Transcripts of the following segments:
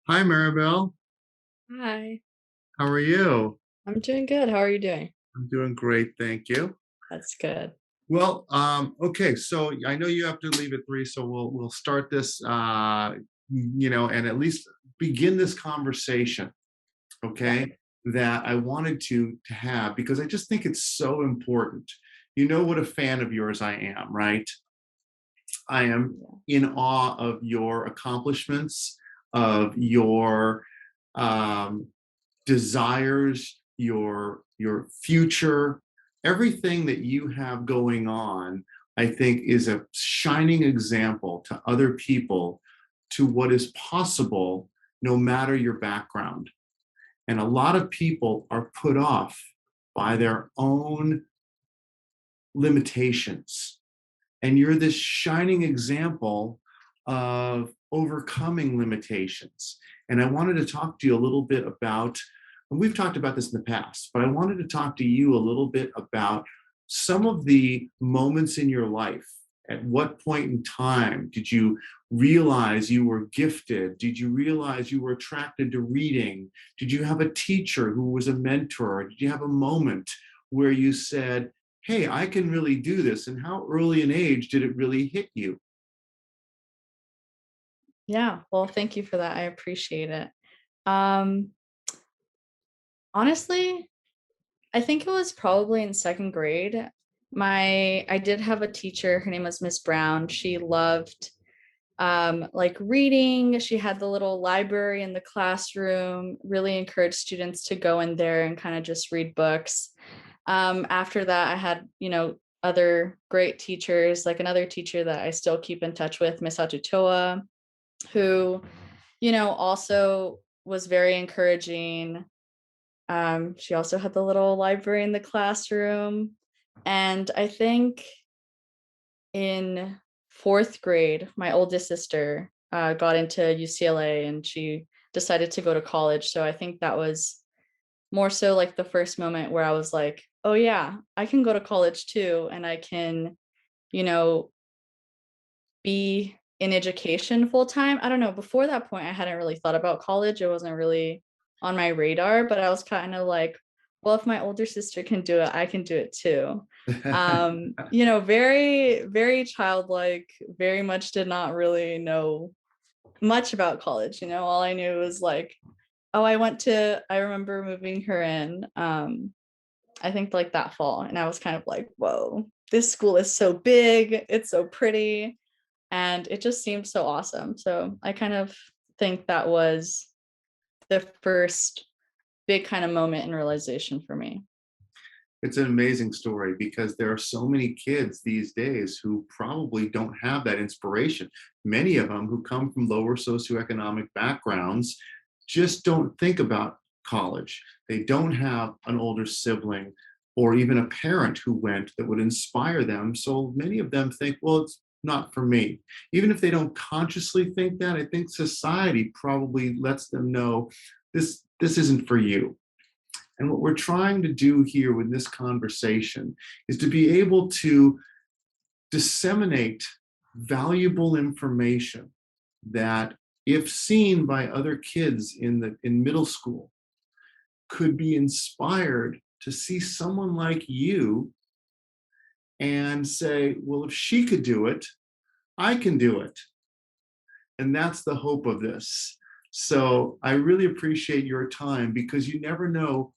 Hi, Maribel. Hi, How are you? I'm doing good. How are you doing? I'm doing great, thank you. That's good. Well, okay, so I know you have to leave at 3, so we'll start this, and at least begin this conversation, Yeah. okay, that I wanted to have because I just think it's so important. You know what a fan of yours I am, right? I am Yeah. in awe of your accomplishments, of your um, desires, your future, everything that you have going on, I think is a shining example to other people to what is possible no matter your background. And a lot of people are put off by their own limitations, and you're this shining example of overcoming limitations. And I wanted to talk to you a little bit about, and we've talked about this in the past, but I wanted to talk to you a little bit about some of the moments in your life. At what point in time did you realize you were gifted? Did you realize you were attracted to reading? Did you have a teacher who was a mentor? Did you have a moment where you said, hey, I can really do this? And how early an age did it really hit you? Yeah. Well, thank you for that. I appreciate it. Um, Honestly, I think it was probably in second grade. I did have a teacher, her name was Miss Brown. She loved like reading. She had the little library in the classroom, really encouraged students to go in there and kind of just read books. After that, I had, other great teachers, like another teacher that I still keep in touch with, Miss Atutoa, who, also was very encouraging. She also had the little library in the classroom. And I think in fourth grade, my oldest sister got into UCLA and she decided to go to college. So I think that was more so like the first moment where I was like, oh, yeah, I can go to college too. And I can, you know, be in education full time. I don't know. Before that point, I hadn't really thought about college. It wasn't really on my radar, but I was kind of like, well, if my older sister can do it, I can do it too. Very, very childlike, very much did not really know much about college. All I knew was like, oh, I remember moving her in, I think like that fall. And I was kind of like, whoa, this school is so big. It's so pretty and it just seemed so awesome. So I kind of think that was the first big kind of moment and realization for me. It's an amazing story because there are so many kids these days who probably don't have that inspiration. Many of them who come from lower socioeconomic backgrounds just don't think about college. They don't have an older sibling or even a parent who went that would inspire them. So many of them think, well, it's not for me. Even if they don't consciously think that, I think society probably lets them know this isn't for you. And what we're trying to do here with this conversation is to be able to disseminate valuable information that, if seen by other kids in middle school, could be inspired to see someone like you and say, well, if she could do it, I can do it. And that's the hope of this. So I really appreciate your time because you never know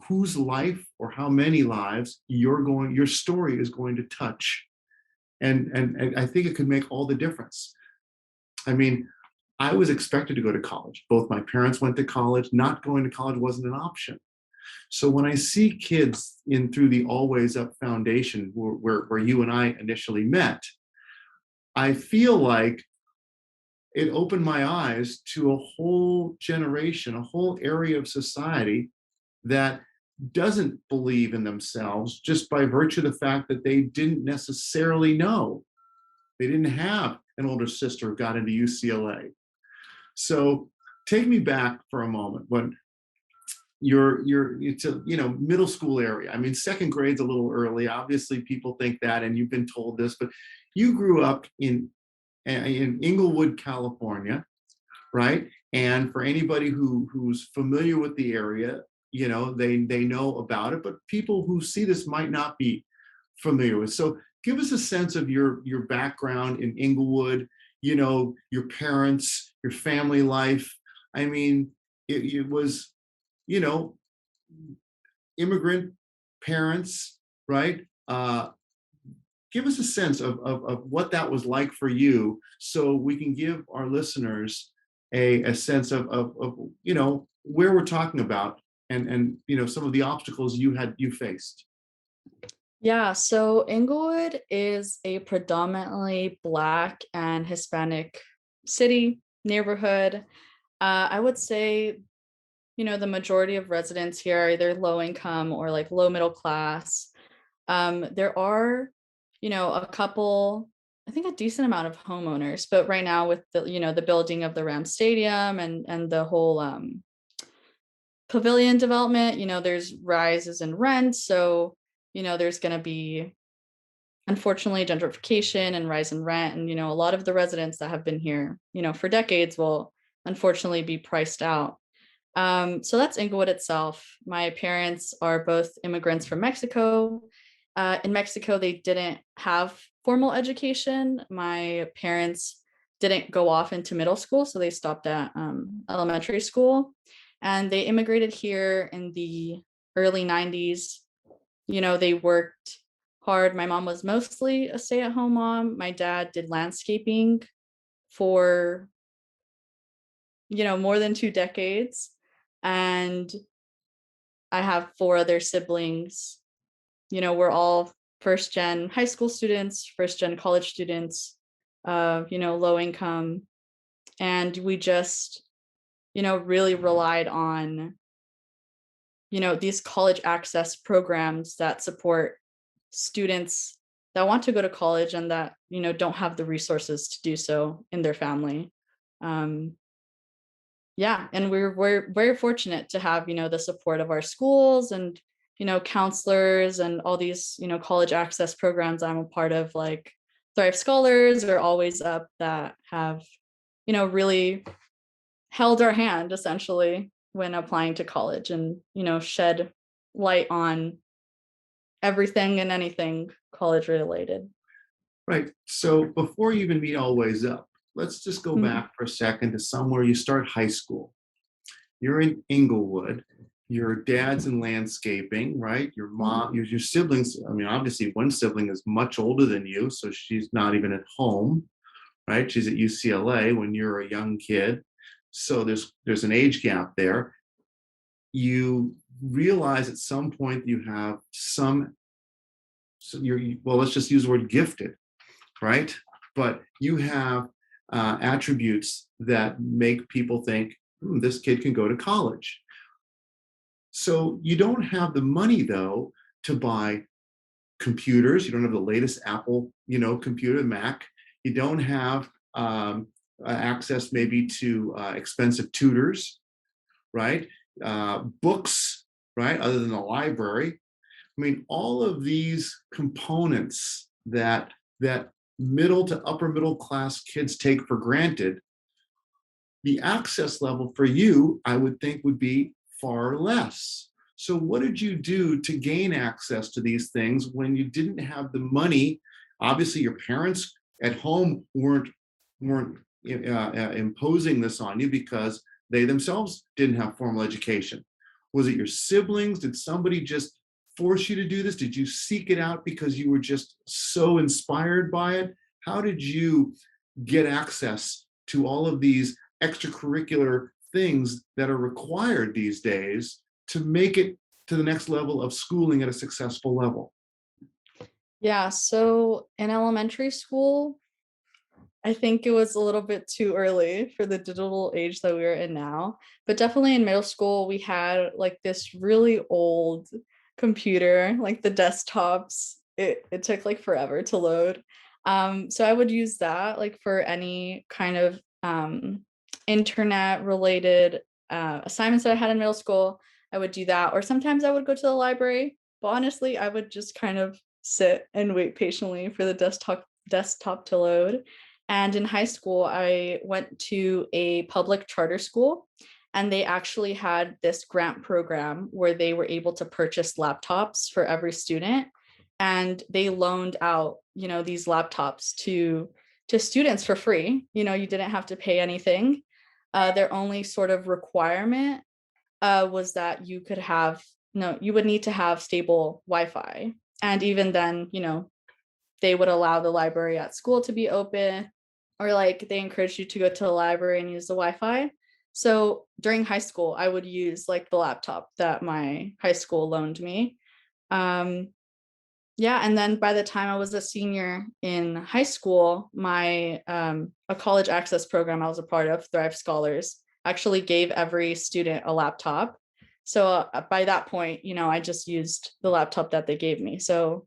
whose life or how many lives your story is going to touch, and I think it could make all the difference. I mean, I was expected to go to college. Both my parents went to college. Not going to college wasn't an option. So when I see kids in through the Always Up Foundation, where you and I initially met, I feel like it opened my eyes to a whole generation, a whole area of society that doesn't believe in themselves just by virtue of the fact that they didn't necessarily know. They didn't have an older sister who got into UCLA. So take me back for a moment when it's a middle school area. I mean, second grade's a little early. Obviously, people think that, and you've been told this, but you grew up in Inglewood, California, right? And for anybody who's familiar with the area, they know about it, but people who see this might not be familiar with. So give us a sense of your background in Inglewood, your parents, your family life. I mean, it was, you know, immigrant parents, right? Give us a sense of what that was like for you so we can give our listeners a sense of where we're talking about and some of the obstacles you faced. Yeah, so Inglewood is a predominantly Black and Hispanic city, neighborhood. I would say, the majority of residents here are either low income or like low middle class. There are, a couple, I think a decent amount of homeowners, but right now with the building of the Ram Stadium and the whole pavilion development, there's rises in rent. So, there's going to be unfortunately gentrification and rise in rent. And, a lot of the residents that have been here, for decades will unfortunately be priced out. So that's Inglewood itself. My parents are both immigrants from Mexico. In Mexico, they didn't have formal education. My parents didn't go off into middle school, so they stopped at elementary school. And they immigrated here in the early 90s. They worked hard. My mom was mostly a stay at home mom. My dad did landscaping for, more than 2 decades. And I have four other siblings. We're all first gen high school students, first gen college students, low income. And we just, really relied on, these college access programs that support students that want to go to college and that, don't have the resources to do so in their family. Um, yeah, and we're very fortunate to have the support of our schools and counselors and all these college access programs I'm a part of, like Thrive Scholars or Always Up, that have really held our hand essentially when applying to college and shed light on everything and anything college related. Right. So before you even meet Always Up, let's just go Mhm. back for a second to somewhere you start high school. You're in Inglewood. Your dad's in landscaping, right? Your Mhm. mom, your siblings. I mean, obviously, one sibling is much older than you, so she's not even at home, right? She's at UCLA when you're a young kid. So there's an age gap there. You realize at some point you have so well, let's just use the word gifted, right? But you have attributes that make people think, this kid can go to college. So you don't have the money though to buy computers. You don't have the latest Apple, computer, Mac. You don't have access maybe to expensive tutors, right? Books, right? Other than the library. I mean, all of these components that middle to upper middle class kids take for granted, the access level for you, I would think, would be far less. So, what did you do to gain access to these things when you didn't have the money? Obviously, your parents at home weren't imposing this on you because they themselves didn't have formal education. Was it your siblings? Did somebody just force you to do this? Did you seek it out because you were just so inspired by it? How did you get access to all of these extracurricular things that are required these days to make it to the next level of schooling at a successful level? Yeah, so in elementary school, I think it was a little bit too early for the digital age that we are in now. But definitely in middle school, we had like this really old computer, like the desktops. It took like forever to load. So I would use that like for any kind of internet related assignments that I had in middle school. I would do that. Or sometimes I would go to the library. But honestly, I would just kind of sit and wait patiently for the desktop to load. And in high school, I went to a public charter school, and they actually had this grant program where they were able to purchase laptops for every student. And they loaned out, these laptops to students for free. You didn't have to pay anything. Their only sort of requirement was that you could have no, you would need to have stable Wi-Fi. And even then, they would allow the library at school to be open, or like they encouraged you to go to the library and use the Wi-Fi. So during high school, I would use like the laptop that my high school loaned me. Um, yeah, and then by the time I was a senior in high school, my a college access program I was a part of, Thrive Scholars, actually gave every student a laptop. So by that point, I just used the laptop that they gave me. So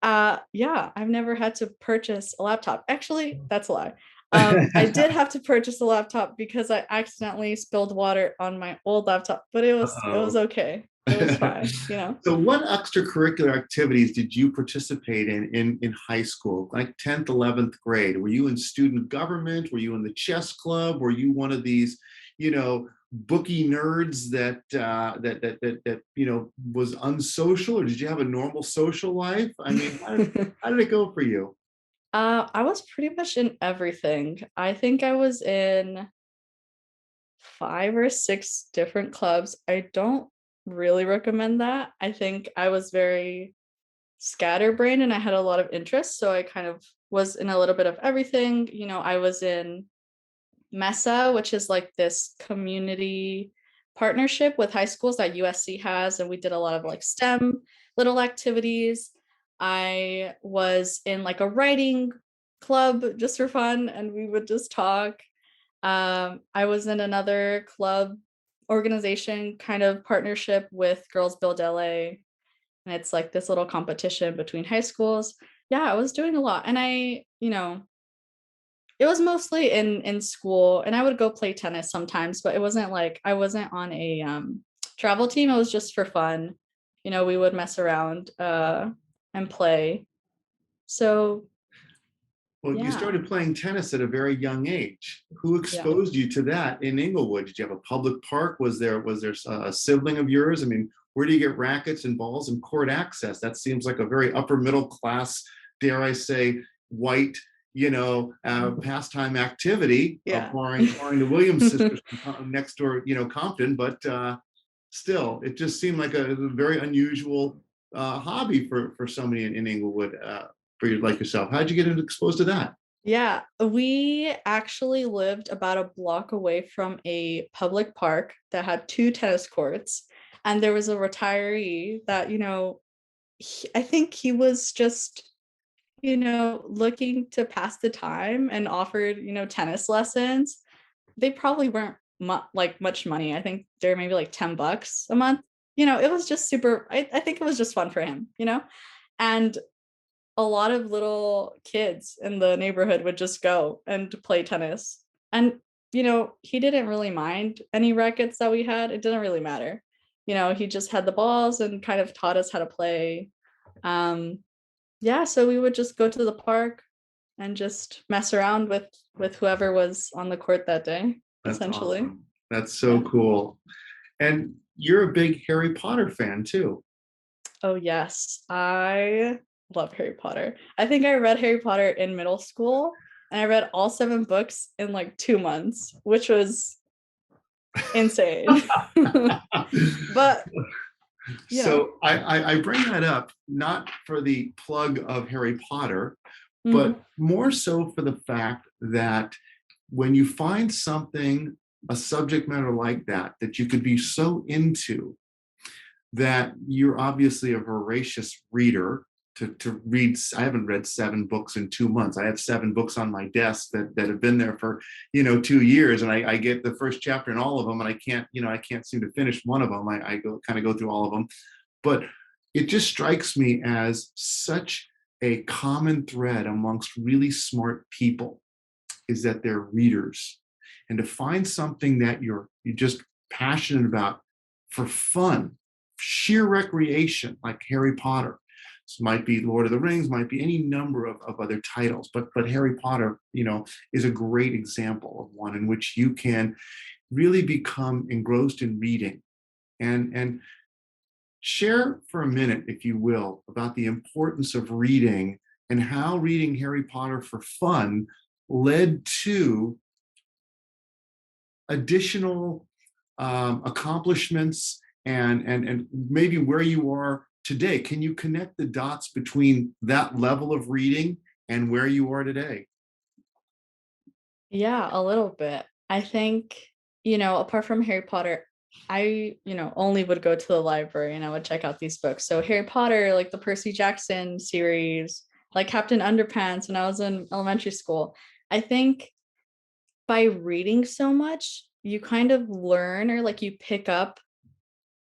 yeah, I've never had to purchase a laptop. Actually, that's a lie. I did have to purchase a laptop because I accidentally spilled water on my old laptop, but it was Uh-oh. okay. It was fine. So what extracurricular activities did you participate in high school, like 10th, 11th grade? Were you in student government? Were you in the chess club? Were you one of these, bookie nerds that was unsocial, or did you have a normal social life? I mean, how did it go for you? I was pretty much in everything. I think I was in 5 or 6 different clubs. I don't really recommend that. I think I was very scatterbrained and I had a lot of interests, so I kind of was in a little bit of everything. I was in MESA, which is like this community partnership with high schools that USC has, and we did a lot of like STEM little activities. I was in like a writing club just for fun, and we would just talk. I was in another club organization kind of partnership with Girls Build LA, and it's like this little competition between high schools. Yeah, I was doing a lot, and it was mostly in school, and I would go play tennis sometimes, but it wasn't like I wasn't on a travel team. It was just for fun. We would mess around and play. So Well, you yeah, started playing tennis at a very young age. Who yeah. exposed you to that in Inglewood? Did you have a public park? Was there a sibling of yours? I mean, where do you get rackets and balls and court access? That seems like a very upper middle class, dare I say, white, pastime activity, Yeah. barring the Williams sisters from next door, Compton. But still, it just seemed like a very unusual hobby for somebody in Inglewood, for you like yourself. How'd you get exposed to that? Yeah, we actually lived about a block away from a public park that had 2 tennis courts, and there was a retiree that, I think he was just, looking to pass the time and offered, tennis lessons. They probably weren't like much money. I think they're maybe like $10 a month. It was just super, I think it was just fun for him. And a lot of little kids in the neighborhood would just go and play tennis. And, he didn't really mind any rackets that we had. It didn't really matter. He just had the balls and kind of taught us how to play. Um, yeah, so we would just go to the park and just mess around with whoever was on the court that day, That's essentially. awesome. That's so Yeah. cool. And you're a big Harry Potter fan too. Oh, yes. I love Harry Potter. I think I read Harry Potter in middle school, and I read all 7 books in like 2 months, which was insane. But, you know. So I bring that up not for the plug of Harry Potter, but Mhm. more so for the fact that when you find something, a subject matter like that you could be so into, that you're obviously a voracious reader. To read, I haven't read 7 books in 2 months. I have 7 books on my desk that have been there for 2 years, and I get the first chapter in all of them, and I can't seem to finish one of them. I go kind of go through all of them, but it just strikes me as such a common thread amongst really smart people, is that they're readers. And to find something that you're just passionate about for fun, sheer recreation, like Harry Potter. might be Lord of the Rings, might be any number of other titles, but Harry Potter, is a great example of one in which you can really become engrossed in reading. And share for a minute, if you will, about the importance of reading and how reading Harry Potter for fun led to additional accomplishments and maybe where you are today. Can you connect the dots between that level of reading and where you are today? Yeah, a little bit. I think, apart from Harry Potter, I, only would go to the library and I would check out these books. So Harry Potter, like the Percy Jackson series, like Captain Underpants when I was in elementary school. I think by reading so much, you kind of learn or like you pick up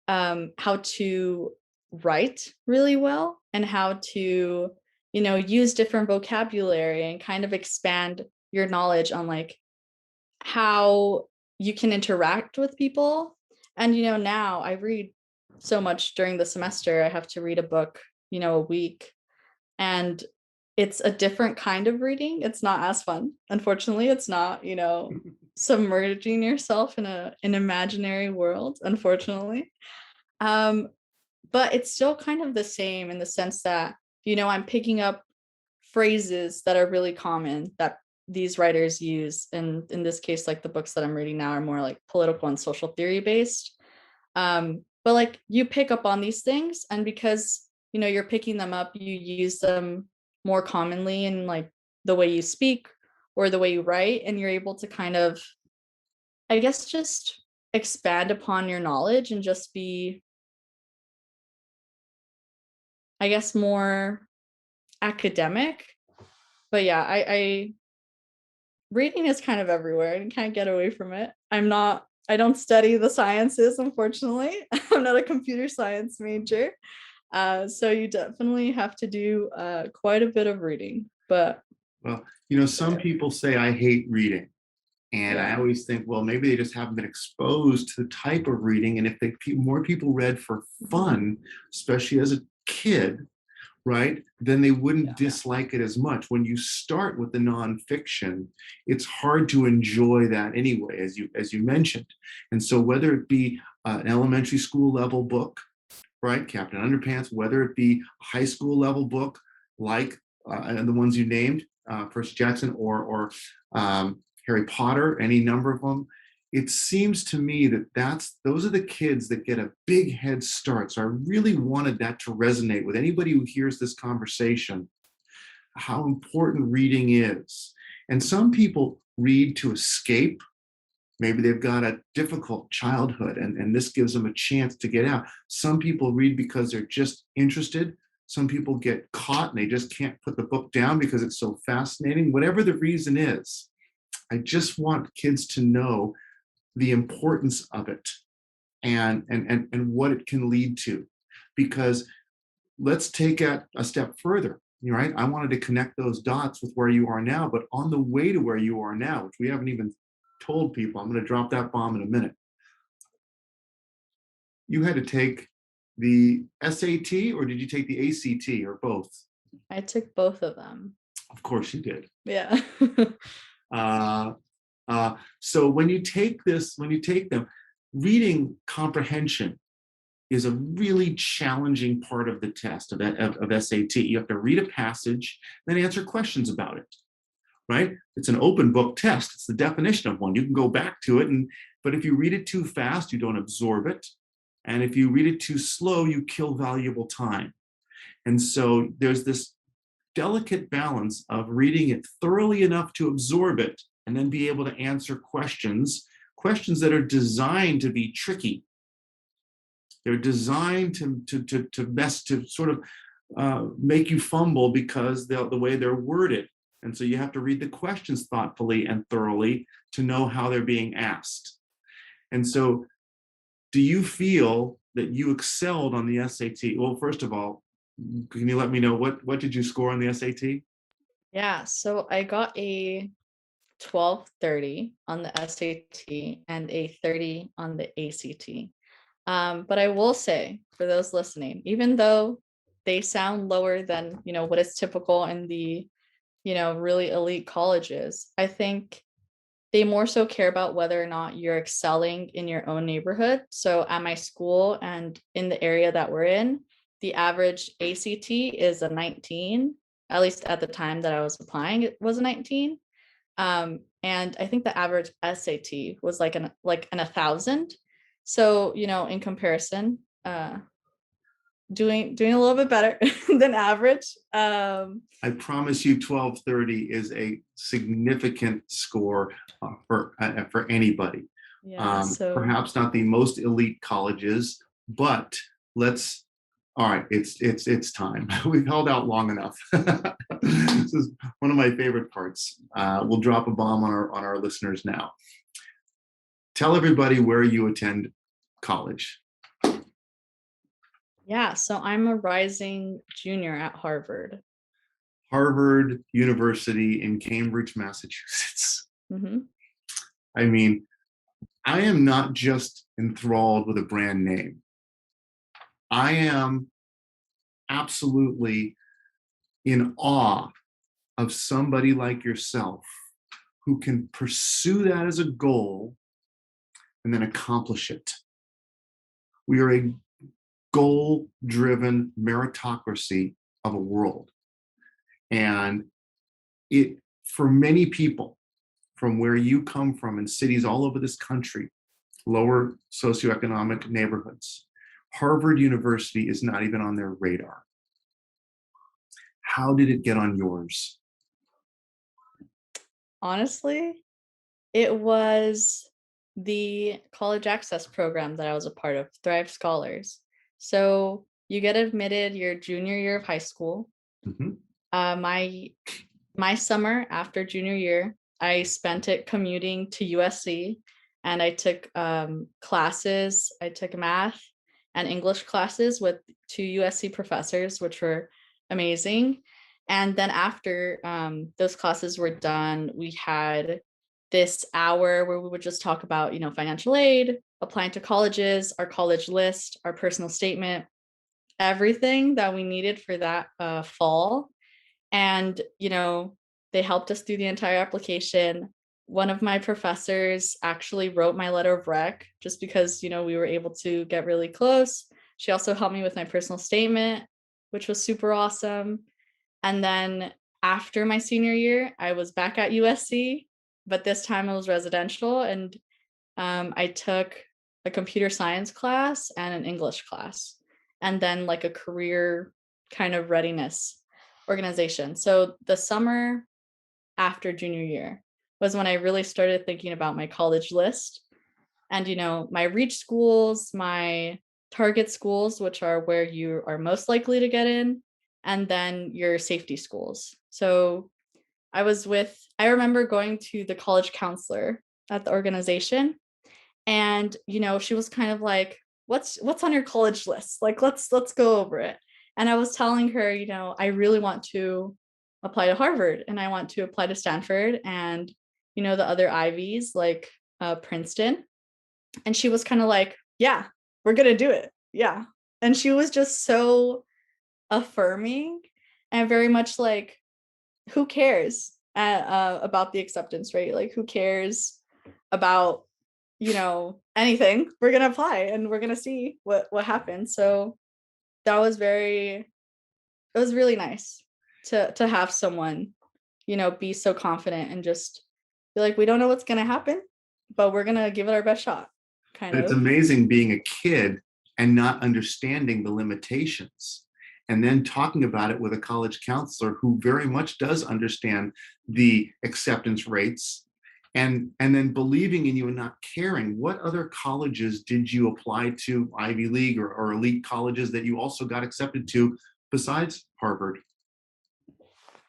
how to write really well and how to, use different vocabulary and kind of expand your knowledge on like how you can interact with people. And now I read so much during the semester. I have to read a book, a week, and it's a different kind of reading. It's not as fun. Unfortunately, it's not, submerging yourself in an imaginary world, unfortunately. Um, but it's still kind of the same in the sense that, I'm picking up phrases that are really common that these writers use. And in this case, like the books that I'm reading now are more like political and social theory based. But like you pick up on these things, and because you're picking them up, you use them more commonly in like the way you speak or the way you write, and you're able to kind of, I guess, just expand upon your knowledge and just be, I guess, more academic. But yeah, I reading is kind of everywhere and can't get away from it. I don't study the sciences, unfortunately. I'm not a computer science major. So you definitely have to do quite a bit of reading. But Well, some people say I hate reading. And I yeah, always think, well, maybe they just haven't been exposed to the type of reading. And if more people read for fun, especially as a kid, right, then they wouldn't dislike it as much. When you start with the nonfiction, it's hard to enjoy that anyway, as you mentioned. And so whether it be an elementary school level book, right, Captain Underpants, whether it be a high school level book like and the ones you named, Percy Jackson or Harry Potter, any number of them. It seems to me that those are the kids that get a big head start. So I really wanted that to resonate with anybody who hears this conversation, how important reading is. And some people read to escape. Maybe they've got a difficult childhood and this gives them a chance to get out. Some people read because they're just interested. Some people get caught and they just can't put the book down because it's so fascinating. Whatever the reason is, I just want kids to know the importance of it and what it can lead to. Because let's take it a step further. Right? I wanted to connect those dots with where you are now, but on the way to where you are now, which we haven't even told people, I'm going to drop that bomb in a minute. You had to take the SAT, or did you take the ACT, or both? I took both of them. Of course you did. Yeah. Uh, so when you take them, reading comprehension is a really challenging part of the test of SAT. You have to read a passage, then answer questions about it, right? It's an open book test. It's the definition of one. You can go back to it, but if you read it too fast, you don't absorb it. And if you read it too slow, you kill valuable time. And so there's this delicate balance of reading it thoroughly enough to absorb it and then be able to answer questions that are designed to be tricky. They're designed to sort of make you fumble because the way they're worded. And so you have to read the questions thoughtfully and thoroughly to know how they're being asked. And so do you feel that you excelled on the SAT? Well, first of all, can you let me know what did you score on the SAT? Yeah. So I got a 1230 on the SAT and a 30 on the ACT. But I will say for those listening, even though they sound lower than, what is typical in the, really elite colleges. I think they more so care about whether or not you're excelling in your own neighborhood. So at my school and in the area that we're in, the average ACT is a 19. At least at the time that I was applying, it was a 19. And I think the average SAT was like an 1,000. So, in comparison, doing a little bit better than average. I promise you 1230 is a significant score for anybody. Yeah, so Perhaps not the most elite colleges, but let's all right, it's time. We've held out long enough. This is one of my favorite parts. We'll drop a bomb on our listeners now. Tell everybody where you attend college. yeah, so I'm a rising junior at Harvard. Harvard University in Cambridge, Massachusetts. Hmm. I mean, I am not just enthralled with a brand name. I am absolutely in awe of somebody like yourself who can pursue that as a goal and then accomplish it. We are a goal driven meritocracy of a world. And it, for many people from where you come from in cities all over this country, lower socioeconomic neighborhoods, Harvard University is not even on their radar. How did it get on yours? Honestly, it was the college access program that I was a part of, Thrive Scholars. So you get admitted your junior year of high school. Mhm. My summer after junior year, I spent it commuting to USC, and I took classes. I took math and English classes with two USC professors, which were amazing. And then after those classes were done, we had this hour where we would just talk about, financial aid, applying to colleges, our college list, our personal statement, everything that we needed for that fall. And, they helped us through the entire application. One of my professors actually wrote my letter of rec just because, we were able to get really close. She also helped me with my personal statement, which was super awesome. And then after my senior year, I was back at USC, but this time it was residential. And I took a computer science class and an English class, and then like a career kind of readiness organization. So the summer after junior year was when I really started thinking about my college list and, my reach schools, my target schools, which are where you are most likely to get in, and then your safety schools. So I remember going to the college counselor at the organization, and she was kind of like, what's on your college list, like let's go over it. And I was telling her, I really want to apply to Harvard, and I want to apply to Stanford, and the other Ivies like Princeton. And she was kind of like, yeah, we're gonna do it, yeah. And she was just so affirming and very much like, who cares about the acceptance rate, like who cares about anything. We're gonna apply and we're gonna see what happens. So that was it was really nice to have someone be so confident and just be like, we don't know what's gonna happen, but we're gonna give it our best shot, kind But it's of. amazing being a kid and not understanding the limitations. And then talking about it with a college counselor who very much does understand the acceptance rates and then believing in you and not caring. What other colleges did you apply to, Ivy League or elite colleges that you also got accepted to besides Harvard?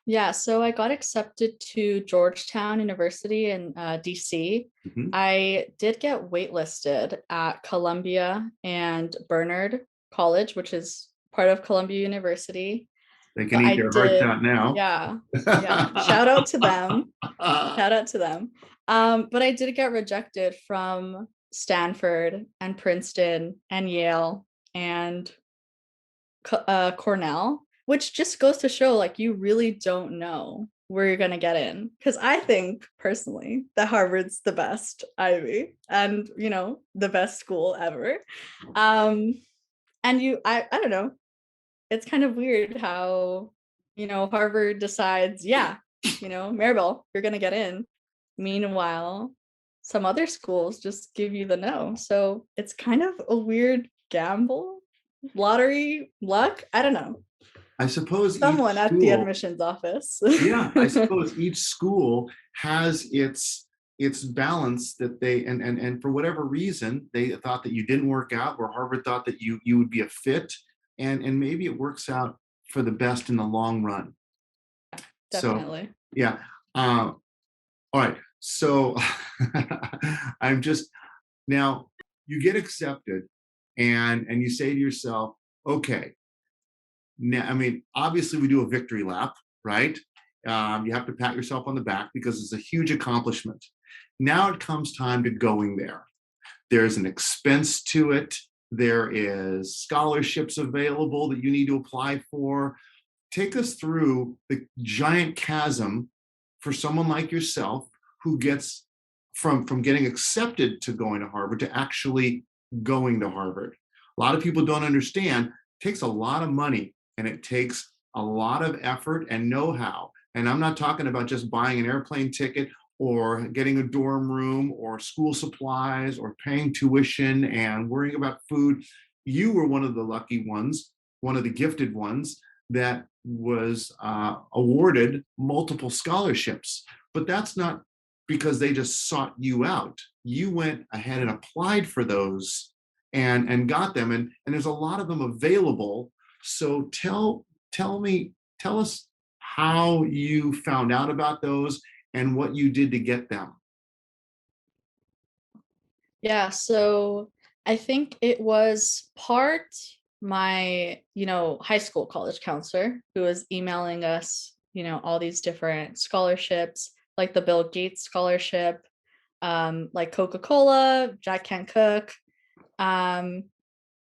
Yeah, so I got accepted to Georgetown University in DC. Mhm. I did get waitlisted at Columbia and Bernard College, which is part of Columbia University. They can But eat I their hearts did, out now. yeah, yeah. Shout out to them. Shout out to them. But I did get rejected from Stanford and Princeton and Yale and Cornell, which just goes to show like you really don't know where you're going to get in. Because I think personally that Harvard's the best Ivy and, the best school ever. Um, and I don't know, it's kind of weird how, Harvard decides, yeah, Maribel, you're going to get in. Meanwhile, some other schools just give you the no. So it's kind of a weird gamble, lottery, luck. I don't know. I suppose each Someone at the school, admissions office. yeah, I suppose each school has its balance that they and for whatever reason they thought that you didn't work out, or Harvard thought that you would be a fit, and maybe it works out for the best in the long run. So Definitely. yeah. All right. So I'm just now you get accepted and you say to yourself, okay, now, I mean, obviously we do a victory lap, right? You have to pat yourself on the back because it's a huge accomplishment. Now it comes time to going there. There's an expense to it. There is scholarships available that you need to apply for. Take us through the giant chasm for someone like yourself who gets from getting accepted to going to Harvard to actually going to Harvard. A lot of people don't understand. It takes a lot of money and it takes a lot of effort and know-how. And I'm not talking about just buying an airplane ticket or getting a dorm room or school supplies or paying tuition and worrying about food. You were one of the lucky ones, one of the gifted ones that was awarded multiple scholarships. But that's not because they just sought you out. You went ahead and applied for those and got them. And there's a lot of them available. So tell us how you found out about those and what you did to get them. Yeah, so I think it was part my, high school college counselor who was emailing us, all these different scholarships, like the Bill Gates scholarship, like Coca-Cola, Jack Can't Cook, um,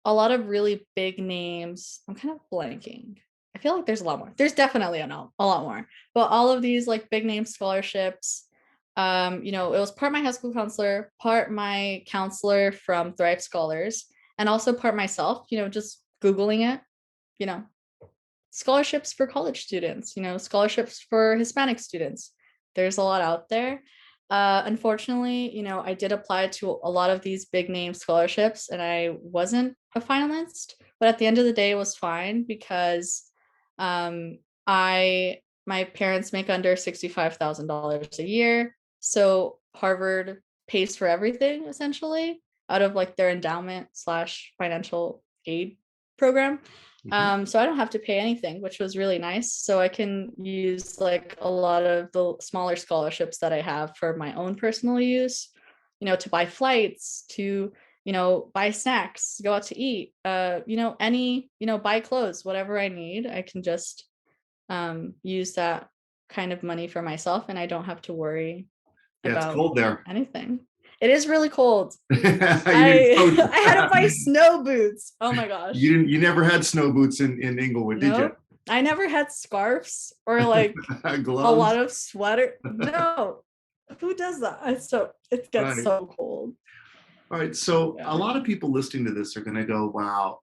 a lot of really big names. I'm kind of blanking. I feel like there's a lot more. There's definitely a lot more. But all of these like big name scholarships, it was part my high school counselor, part my counselor from Thrive Scholars, and also part myself, just Googling it, you know, scholarships for college students, scholarships for Hispanic students. There's a lot out there. Unfortunately, I did apply to a lot of these big name scholarships and I wasn't a finalist, but at the end of the day, it was fine because um, my parents make under $65,000 a year. So Harvard pays for everything essentially out of like their endowment slash financial aid program. Mhm. So I don't have to pay anything, which was really nice. So I can use like a lot of the smaller scholarships that I have for my own personal use, to buy flights, to, buy snacks, go out to eat, any, buy clothes, whatever I need, I can just use that kind of money for myself and I don't have to worry Yeah, it's about cold there. anything. It is really cold. You didn't I go, I had to buy snow boots. Oh my gosh. you never had snow boots in Inglewood, did you? Nope. I never had scarves or like a lot Gloves. of sweater. No. Who does that? It gets Right. so cold. All right. So a Yeah. lot of people listening to this are going to go, wow,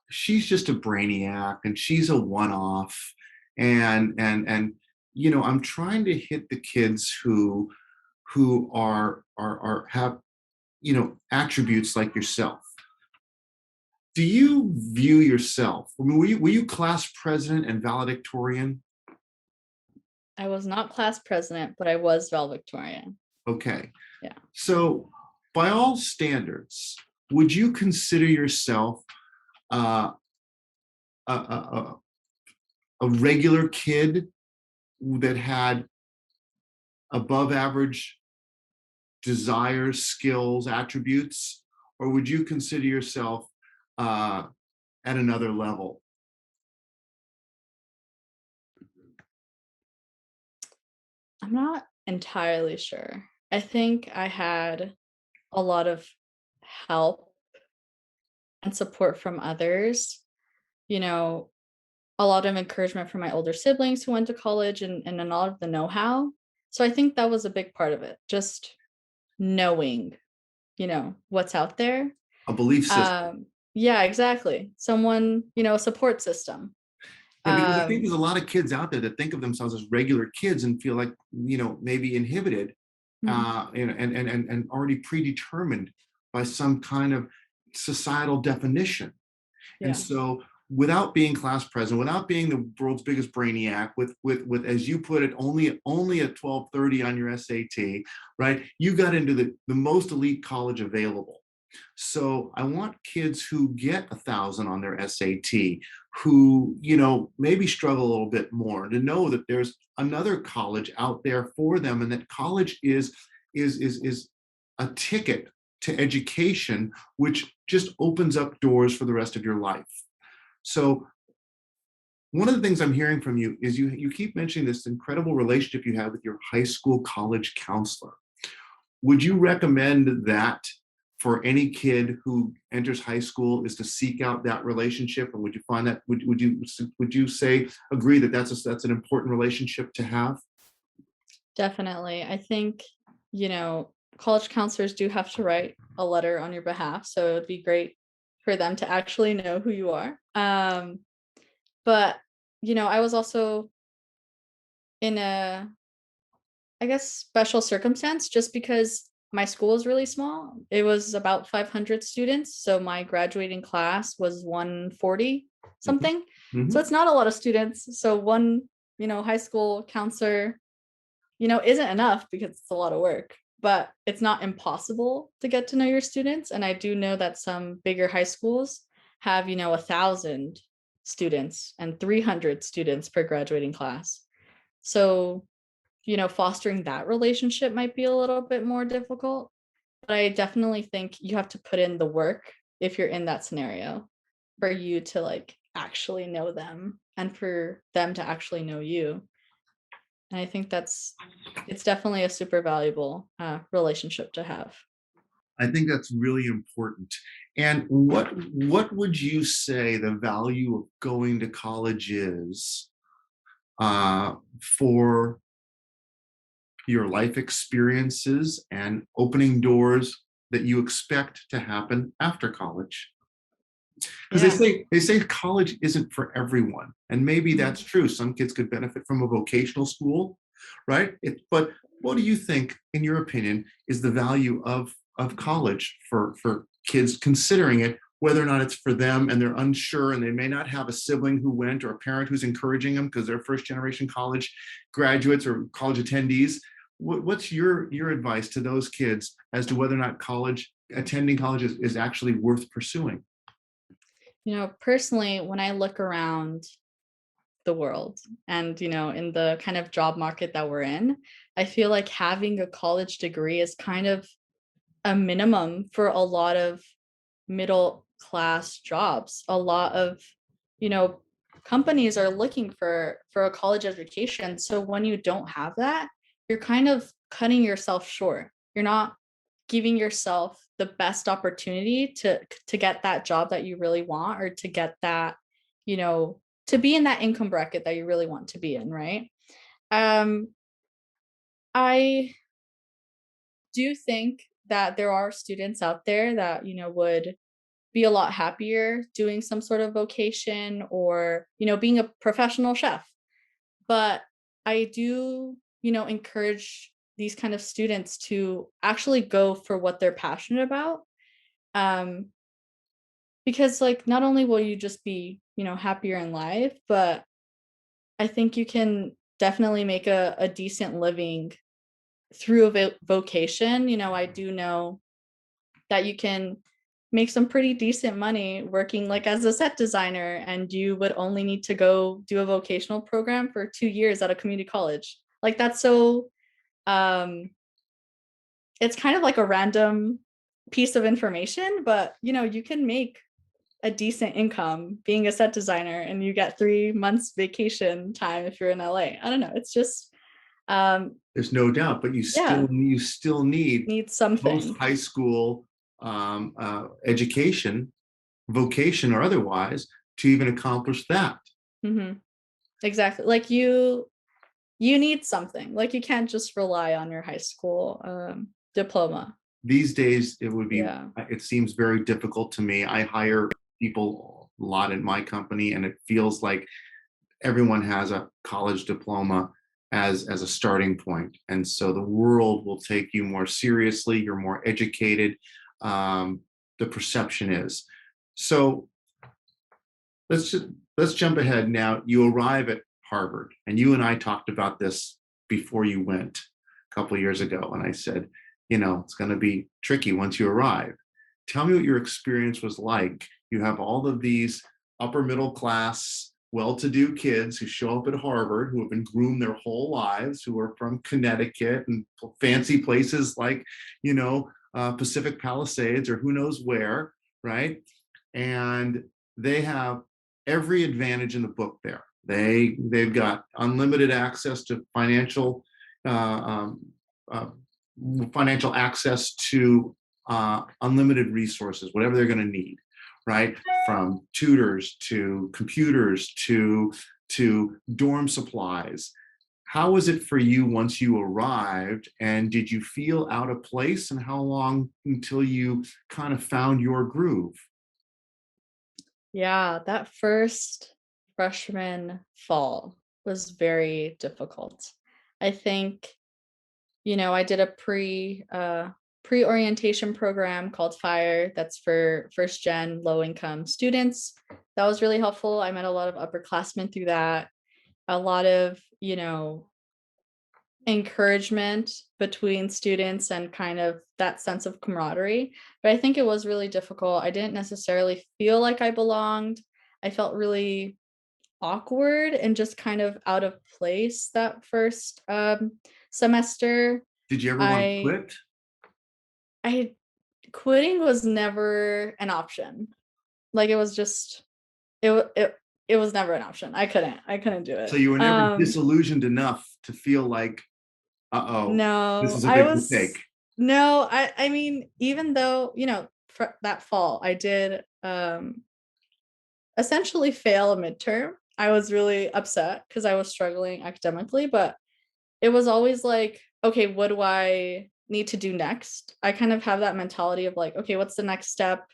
she's just a brainiac and she's a one-off. And I'm trying to hit the kids who are have, attributes like yourself. Do you view yourself? I mean, were you class president and valedictorian? I was not class president, but I was valedictorian. Okay. Yeah. So, by all standards, would you consider yourself uh, a, a, a regular kid that had above average desires, skills, attributes, or would you consider yourself uh, at another level? I'm not entirely sure. I think I had a lot of help and support from others. you know, a lot of encouragement from my older siblings who went to college and a lot of the know-how. So I think that was a big part of it. Just knowing, what's out there. A belief system. Yeah, exactly. Someone, a support system. Yeah, because I think Um, there's a lot of kids out there that think of themselves as regular kids and feel like, maybe inhibited, mhm, and already predetermined by some kind of societal definition. And yeah, so, without being class president, without being the world's biggest brainiac, with as you put it, only at 1230 on your SAT, right? You got into the most elite college available. So I want kids who get 1,000 on their SAT, who maybe struggle a little bit more, to know that there's another college out there for them, and that college is a ticket to education, which just opens up doors for the rest of your life. So one of the things I'm hearing from you is you keep mentioning this incredible relationship you have with your high school college counselor. Would you recommend that for any kid who enters high school, is to seek out that relationship? And would you find that, would you say, agree that that's an important relationship to have? definitely. I think, college counselors do have to write a letter on your behalf. So it would be great for them to actually know who you are. But, I was also in a, I guess, special circumstance just because my school is really small. It was about 500 students, so my graduating class was 140 Mhm, something. So mhm. it's not a lot of students. So one, high school counselor, isn't enough because it's a lot of work, but it's not impossible to get to know your students. And I do know that some bigger high schools have, 1,000 students and 300 students per graduating class. So fostering that relationship might be a little bit more difficult. But I definitely think you have to put in the work if you're in that scenario for you to like actually know them and for them to actually know you. And I think it's definitely a super valuable relationship to have. I think that's really important. And what would you say the value of going to college is, for your life experiences and opening doors that you expect to happen after college? Because they Yeah. say they say college isn't for everyone, and maybe Mhm. that's true. Some kids could benefit from a vocational school, right? But what do you think, in your opinion, is the value of college for kids considering it, whether or not it's for them, and they're unsure, and they may not have a sibling who went, or a parent who's encouraging them because they're first generation college graduates or college attendees? What's your advice to those kids as to whether or not college attending college is actually worth pursuing? Personally, when I look around the world and, in the kind of job market that we're in, I feel like having a college degree is kind of a minimum for a lot of middle class jobs. A lot of, you know, companies are looking for a college education. So when you don't have that, you're kind of cutting yourself short. You're not giving yourself the best opportunity to get that job that you really want or to get that, you know, to be in that income bracket that you really want to be in, right? Um I do think that there are students out there that, would be a lot happier doing some sort of vocation or, being a professional chef. But I do, encourage these kind of students to actually go for what they're passionate about. Um, because like not only will you just be, happier in life, but I think you can definitely make a decent living through a vocation. I do know that you can make some pretty decent money working like as a set designer, and you would only need to go do a vocational program for 2 years at a community college. Like that's so um it's kind of like a random piece of information, but you can make a decent income being a set designer and you get 3 months vacation time if you're in LA. I don't know. It's just um There's no doubt, but you yeah, still need need post something. high school education, vocation or otherwise, to even accomplish that. Mhm. Exactly. Like you need something. Like you can't just rely on your high school diploma. These days, it would be, Yeah. it seems very difficult to me. I hire people a lot in my company, and it feels like everyone has a college diploma as a starting point, and so the world will take you more seriously. You're more educated. um, the perception is. So let's just let's jump ahead now. You arrive at Harvard, and you and I talked about this before you went a couple of years ago, and I said, it's going to be tricky once you arrive. Tell me what your experience was like. You have all of these upper middle class, well-to-do kids who show up at Harvard, who have been groomed their whole lives, who are from Connecticut and fancy places like, Pacific Palisades or who knows where, right? And they have every advantage in the book there. They've got unlimited access to uh, um, uh, financial access to unlimited resources, whatever they're going to need, right? From tutors to computers to dorm supplies. How was it for you once you arrived, and did you feel out of place? And how long until you kind of found your groove? Yeah, that first freshman fall was very difficult. I think, I did a pre-orientation program called FIRE that's for first gen low income students. That was really helpful. I met a lot of upperclassmen through that. A lot of, encouragement between students and kind of that sense of camaraderie. But I think it was really difficult. I didn't necessarily feel like I belonged. I felt really awkward and just kind of out of place that first semester. Did you ever want to I quit? I quitting was never an option. Like it was just it was never an option. I couldn't do So it. you were never disillusioned enough to feel like, uh-oh, this No, is a I big mistake. was no, I mean, even though, for that fall, I did essentially fail a midterm. I was really upset because I was struggling academically, but it was always like, okay, what do I need to do next? I kind of have that mentality of like, okay, what's the next step?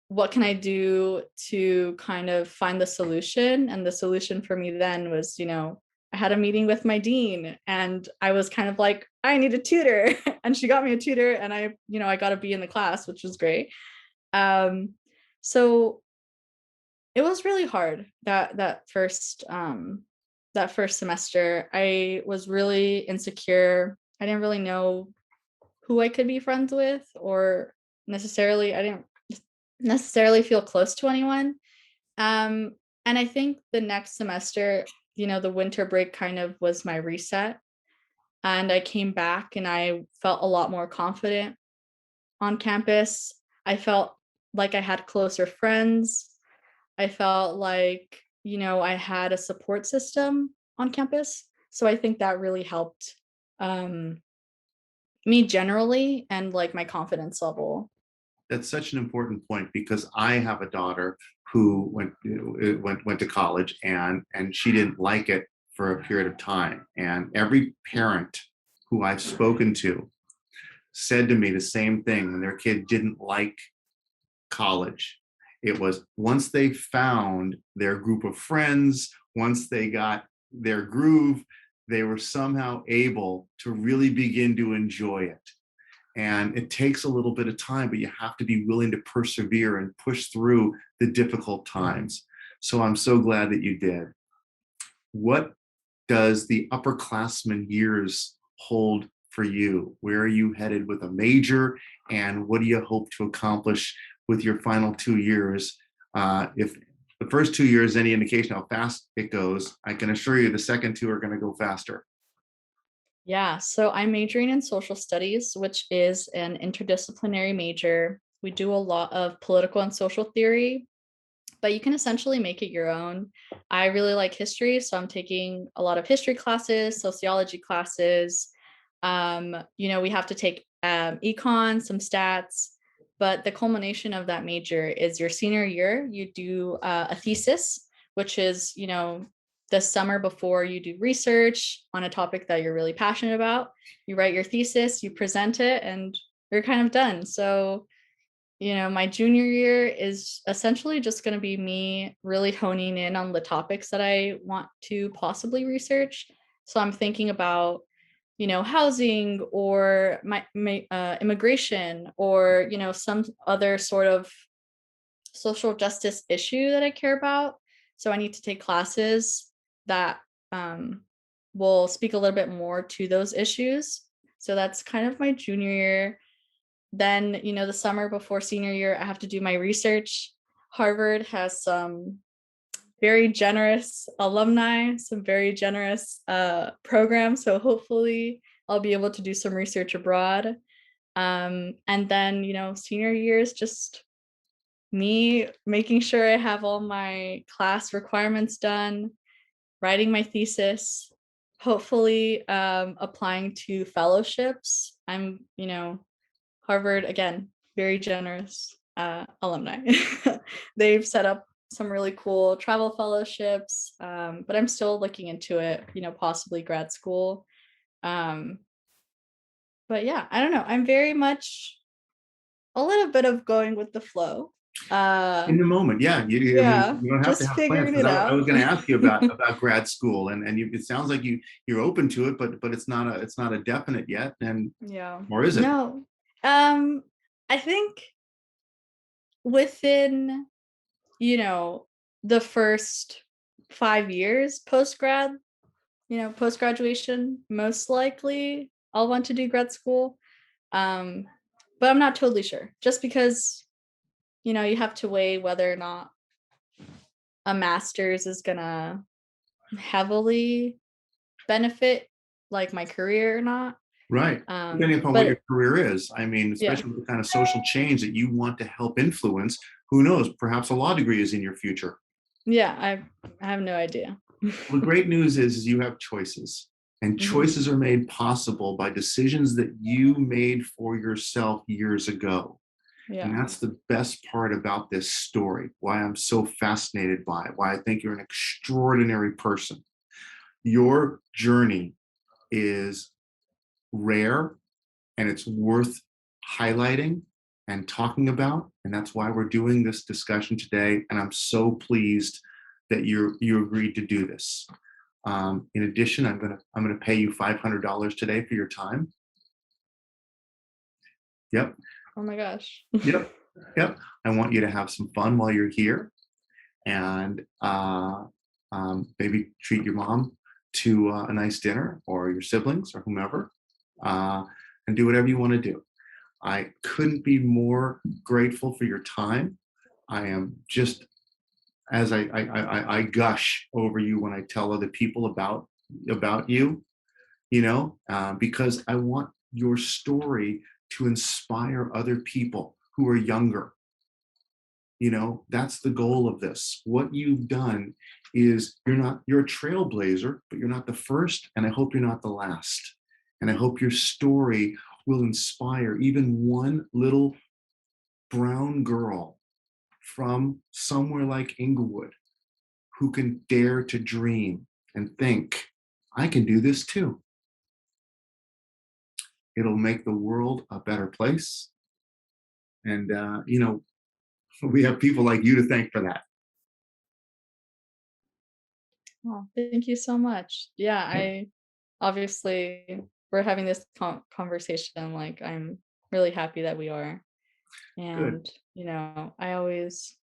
What can I do to kind of find the solution? And the solution for me then was, I had a meeting with my dean and I was kind of like, I need a tutor. And she got me a tutor and I got to be in the class, which was great. Um, so it was really hard that first semester. I was really insecure. I didn't really know who I could be friends with, or I didn't necessarily feel close to anyone. Um, and I think the next semester, the winter break kind of was my reset. And I came back and I felt a lot more confident on campus. I felt like I had closer friends. I felt like, I had a support system on campus. So I think that really helped um, me generally and like my confidence level. That's such an important point because I have a daughter who went to college, and she didn't like it for a period of time. And every parent who I've spoken to said to me the same thing when their kid didn't like college. It was once they found their group of friends, once they got their groove, they were somehow able to really begin to enjoy it. And it takes a little bit of time, but you have to be willing to persevere and push through the difficult times. So I'm so glad that you did. What does the upperclassmen years hold for you? Where are you headed with a major? And what do you hope to accomplish with your final 2 years? If the first 2 years, any indication how fast it goes, I can assure you the second two are going to go faster. Yeah, so I'm majoring in social studies, which is an interdisciplinary major. We do a lot of political and social theory, but you can essentially make it your own. I really like history, so I'm taking a lot of history classes, sociology classes. We have to take econ, some stats, but the culmination of that major is your senior year. You do a thesis, which is, the summer before you do research on a topic that you're really passionate about. You write your thesis, you present it, and you're kind of done. So, my junior year is essentially just going to be me really honing in on the topics that I want to possibly research. So I'm thinking about, housing or immigration, or, some other sort of social justice issue that I care about. So I need to take classes that um, will speak a little bit more to those issues. So that's kind of my junior year. Then, the summer before senior year, I have to do my research. Harvard has some very generous alumni, some very generous programs. So hopefully I'll be able to do some research abroad. And then, senior year is just me making sure I have all my class requirements done, writing my thesis, hopefully applying to fellowships. Harvard, again, very generous alumni. They've set up some really cool travel fellowships, but I'm still looking into it, possibly grad school. Um, but yeah, I don't know. I'm very much a little bit of going with the flow. In the moment, yeah. I mean, Yeah, you don't have to just have plans, figuring because it I was out. going to ask you about grad school, and it sounds like you're open to it, but it's not a definite yet, and Yeah. or is it? No. I think within, you know, the first 5 years post grad, post graduation, most likely I'll want to do grad school. Um, but I'm not totally sure. Just because, you have to weigh whether or not a master's is gonna heavily benefit like my career or not. Right. Depending upon what your But career is. I mean, yeah, especially with the kind of social change that you want to help influence, who knows? Perhaps a law degree is in your future. yeah, I have no idea. Well, the great news is you have choices, and Hmm. choices are made possible by decisions that you made for yourself years ago. And Yeah. that's the best part about this story, why I'm so fascinated by it, why I think you're an extraordinary person. Your journey is rare, and it's worth highlighting and talking about. And that's why we're doing this discussion today. And I'm so pleased that you agreed to do this. In addition, I'm gonna pay you $500 today for your time. Yep, Oh my gosh. yep, yep. I want you to have some fun while you're here, and maybe treat your mom to a nice dinner, or your siblings, or whomever, uh, and do whatever you want to do. I couldn't be more grateful for your time. I am just, as I gush over you when I tell other people about you, because I want your story to inspire other people who are younger. That's the goal of this. What you've done is, you're a trailblazer, but you're not the first, and I hope you're not the last. And I hope your story will inspire even one little brown girl from somewhere like Inglewood who can dare to dream and think, I can do this too. It'll make the world a better place. And, we have people like you to thank for that. Oh, thank you so much. Yeah, I obviously we're having this conversation. Like, I'm really happy that we are. Good. And, I always,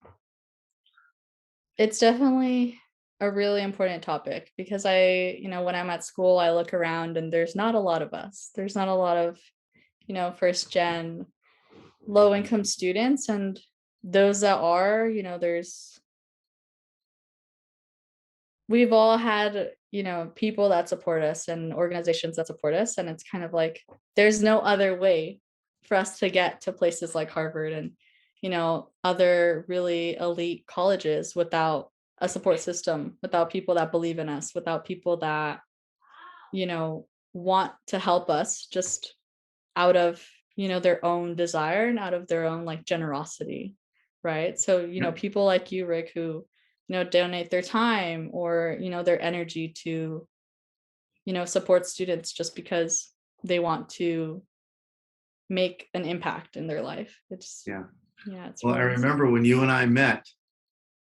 it's definitely a really important topic because when I'm at school, I look around and there's not a lot of us. There's not a lot of, first gen low income students. And those that are, we've all had, people that support us and organizations that support us. And it's kind of like there's no other way for us to get to places like Harvard and, other really elite colleges without a support system, without people that believe in us, without people that, want to help us just out of, their own desire and out of their own like generosity, right? So, Yeah, people like you, Rick, who, donate their time or, their energy to, support students just because they want to make an impact in their life. yeah. Yeah, it's Well, I really remember inspiring. when you and I met,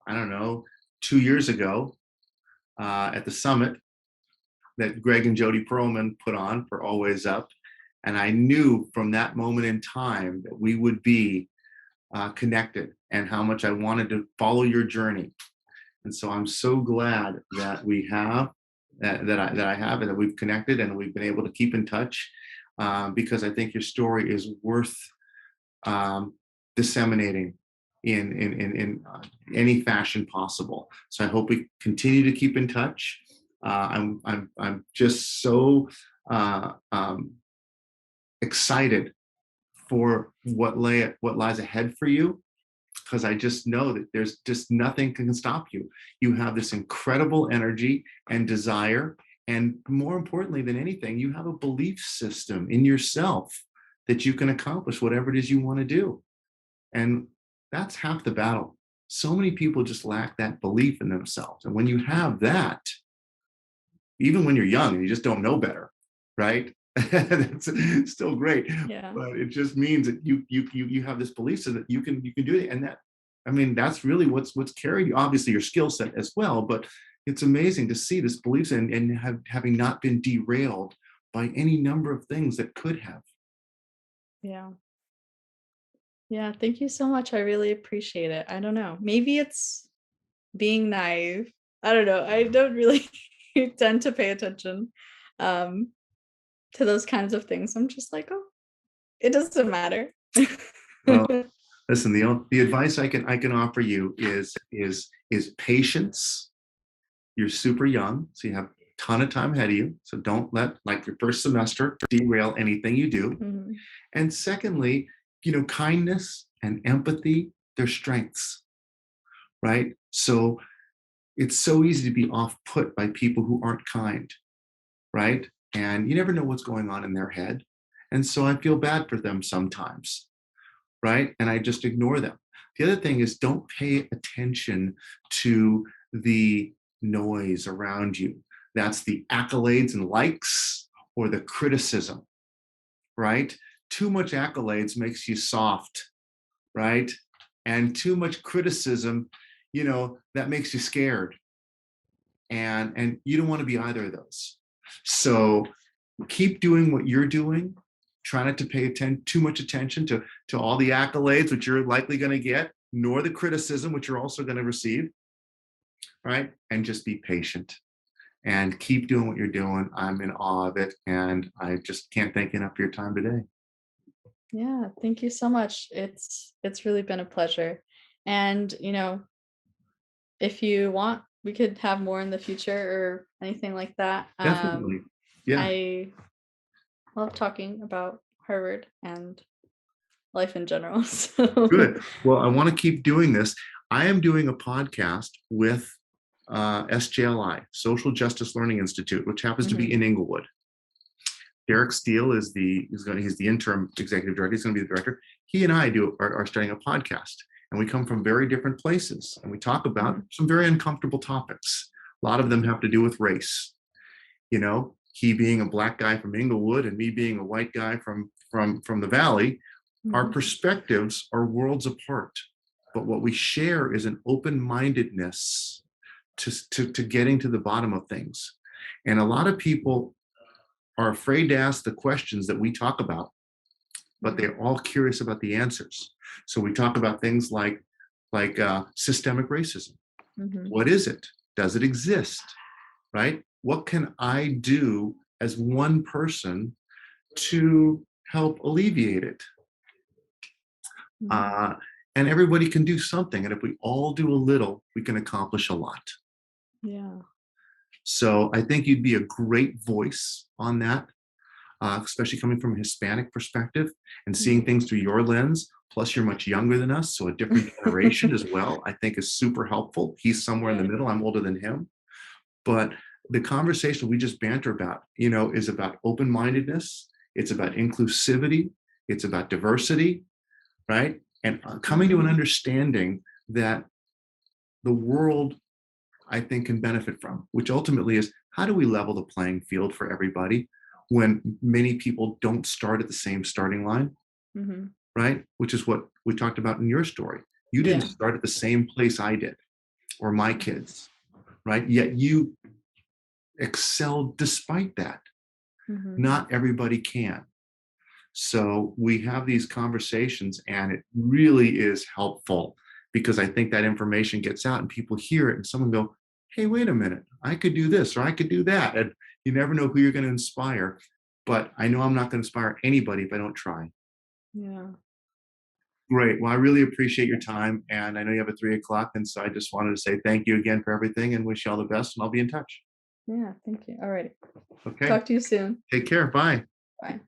I don't know, 2 years ago, at the summit that Greg and Jody Perlman put on for Always Up. And I knew from that moment in time that we would be connected and how much I wanted to follow your journey. And so I'm so glad that we have that I have and that we've connected and we've been able to keep in touch, because I think your story is worth um, disseminating in any fashion possible. So I hope we continue to keep in touch. I'm just so uh, um, excited for what lies ahead for you, because I just know that there's just nothing can stop you. You have this incredible energy and desire, and more importantly than anything, you have a belief system in yourself that you can accomplish whatever it is you want to do. And that's half the battle. So many people just lack that belief in themselves. And when you have that, even when you're young and you just don't know better, right? That's still great. Yeah. But it just means that you have this belief so that you can do it. And that, I mean, that's really what's carried you. Obviously your skill set as well, but it's amazing to see this belief and having not been derailed by any number of things that could have. Yeah. Yeah, thank you so much. I really appreciate it. I don't know. Maybe it's being naive. I don't know. I don't really tend to pay attention um to those kinds of things. I'm just like, "Oh, it doesn't matter." Well, listen, the advice I can offer you is patience. You're super young, so you have a ton of time ahead of you. So don't let like your first semester derail anything you do. Mhm. And secondly, kindness and empathy, they're strengths, right? So it's so easy to be off put by people who aren't kind, right? And you never know what's going on in their head. And so I feel bad for them sometimes, right? And I just ignore them. The other thing is don't pay attention to the noise around you. That's the accolades and likes or the criticism, right? Too much accolades makes you soft, right? And too much criticism, that makes you scared. And you don't want to be either of those. So keep doing what you're doing. Try not to pay too much attention to all the accolades, which you're likely going to get, nor the criticism, which you're also going to receive, right? And just be patient and keep doing what you're doing. I'm in awe of it. And I just can't thank you enough for your time today. Yeah, thank you so much. It's really been a pleasure. And, if you want, we could have more in the future or anything like that. Definitely. Yeah, I love talking about Harvard and life in general. So, good. Well, I want to keep doing this. I am doing a podcast with SJLI, Social Justice Learning Institute, which happens to be mhm, in Inglewood. Derek Steele he's the interim executive director. He's going to be the director. He and I are starting a podcast, and we come from very different places, and we talk about mhm, some very uncomfortable topics. A lot of them have to do with race. He being a black guy from Inglewood, and me being a white guy from the Valley. Our mhm, perspectives are worlds apart, but what we share is an open-mindedness to getting to the bottom of things. And a lot of people are afraid to ask the questions that we talk about, but mhm, they're all curious about the answers. So we talk about things like systemic racism. mhm. What is it? Does it exist? Right? What can I do as one person to help alleviate it? Mhm. Uh, and everybody can do something. And if we all do a little, we can accomplish a lot. Yeah. So I think you'd be a great voice on that, especially coming from a Hispanic perspective and seeing Mhm. things through your lens. Plus, you're much younger than us, so a different generation as well, I think is super helpful. He's somewhere in the Right. middle. I'm older than him. But the conversation we just banter about, is about open mindedness, it's about inclusivity, It's about diversity, right? And coming to an Mhm. understanding that the world, I think, can benefit from, which ultimately is how do we level the playing field for everybody when many people don't start at the same starting line, Mhm. right? Which is what we talked about in your story. You didn't Yeah. start at the same place I did or my kids, right? Yet you excelled despite that. Mhm. Not everybody can. So we have these conversations, and it really is helpful because I think that information gets out and people hear it, and someone go, "Hey, wait a minute, I could do this or I could do that." And you never know who you're going to inspire. But I know I'm not going to inspire anybody if I don't try. Yeah. Great. Well, I really appreciate your time. And I know you have a 3 o'clock. And so I just wanted to say thank you again for everything and wish you all the best. And I'll be in touch. Yeah, thank you. Alright. Okay. Talk to you soon. Take care. Bye. Bye.